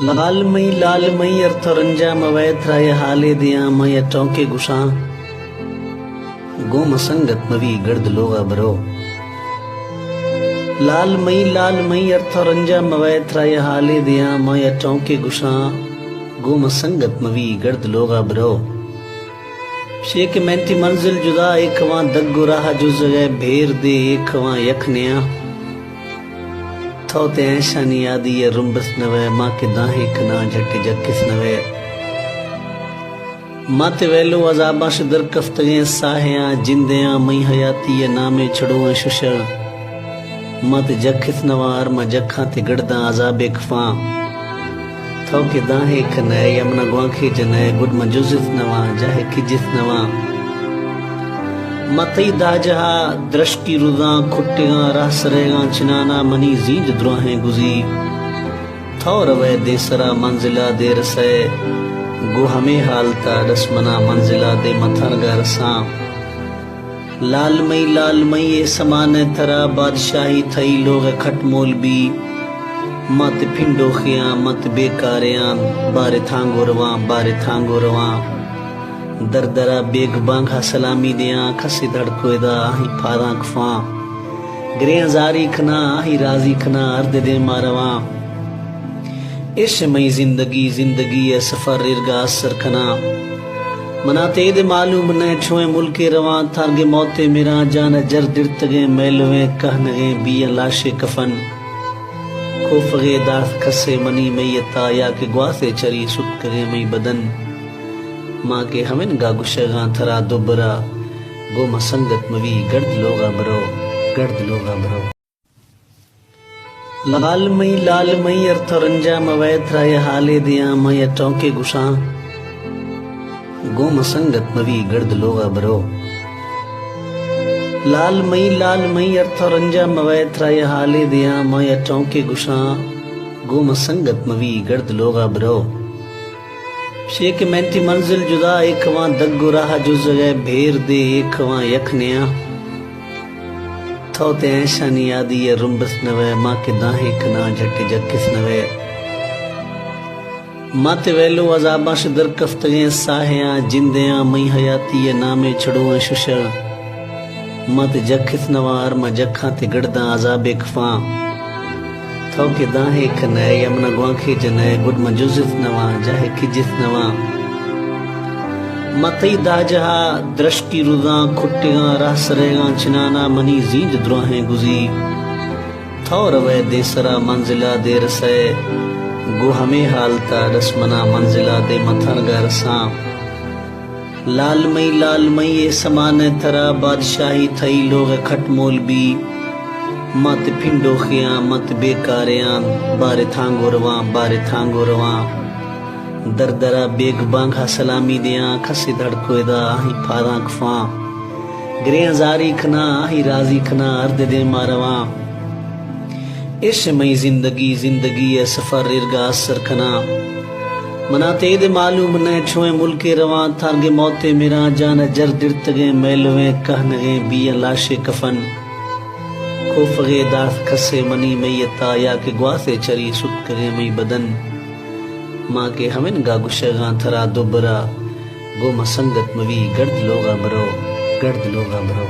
लाल मई अर्थरंजा मवैथ राय हाले दिया मय टोंके गुशा गोम संगत मवी गर्द लोगा बरो। लाल मई अर्थरंजा मवैथ राय हाले दिया मय टोंके गुशा गोम संगत मवी गर्द लोगा बरो। शेख मैंती मंजिल जुदा एक वहां दग्गो राह जुज गए भेर दे एक वहां यखनिया थोते ऐशानी यादी ये रुम्बस नवे माँ के दाहे कना झटे जक्किस नवे माते वेलो अजाबा से दर कफ्तगे साहिया जिंदिया मई हयाती ये नामे छड़ुए शुशल माते जक्किस नवार मा जखा ते गड़दा अजाबे खफा थोके दाहे कने यमना ग्वांखे जने गुड मजुजिस नवा जाहे किजिस नवा मतई दाजहा दृष्टि रुदा खुट्टेगा राह सरेगा चिनाना मनी जींद द्रोहें गुजी थौर वे देसरा मंजिला दे रसे गो हमें हालता रस्मना मंजिला दे मथरगा रसा। लाल मई ये समाने थरा बादशाही थई लोग खटमोल भी मत फिंडो खिया मत बेकारियां बारे थांगो रवा दर दरा बेग बांघा सलामी दिया खसी धड़कोदा आही फादा खफा ग्रे जारी खना आही राजी खना अर्द दे मारवा इश मई जिंदगी है सफर इरगा असर खना मनाते दे मालूम न छुए मुल्के रवा थारगे मौते मेरा जान जर दिरतगे मेलवे कहनगे बिया लाशे कफन खोफगे दास खसे मनी मैयता या के ग्वासे चरी सुतकगे मई बदन माँ के हमें गागुशगा थरा दुबरा गो मसंगत मवी गर्द लोगा बरो। लाल मई अर्थरंजा मवैथ राय हाले दिया मय टोंके गुशा गो मसंगत मवी गर्द लोगा बरो। लाल मई अर्थरंजा मवैथ राय हाले दिया मय टोंके गुशा गो मसंगत मवी गर्द लोगा बरो। शेख मैंती मंजिल जुदा एक वहां दग्गो राह जुज गए भेर दे एक वहां यखनिया थोते ऐशानी यादी ये रुम्बस नवे माँ के दाहे कना झटे जक्किस नवे माते वेलो अजाबा से दर कफ्तगे साहिया जिंदिया मई हयाती ये नामे छड़ुए शुशल मत जक्किस नवार मा जखा ते गड़दा अजाबे खफा थोके दाहे कने यमना ग्वांखे जने गुड मजुजिस नवा जाहे किजिस नवा मतई दाजहा दृष्टि रुदा खुट्टेगा राह सरेगा चिनाना मनी जींद द्रोहें गुजी थौर वे देसरा मंजिला दे रसे गो हमें हालता रस्मना मंजिला दे मथरगा रसा। लाल मई ये समाने थरा बादशाही थई लोग खटमोल भी मत फिंडो खिया मत बेकारियां बारे थांगो रवा दर दरा बेग बांघा सलामी दिया खसी धड़कोदा आही फादा खफा ग्रे जारी खना आही राजी खना अर्द दे मारवा इश मई जिंदगी है सफर इरगा असर खना मनाते दे मालूम न छुए मुल्के रवा थारगे मौते मेरा जान जर दिरतगे मेलवे कहनगे बिया लाशे कफन खोफगे दास खसे मनी मैयता या के ग्वासे चरी सुतकगे मई बदन माँ के हमें गागुशगा थरा दुबरा गो मसंगत मवी गर्द लोगा बरो।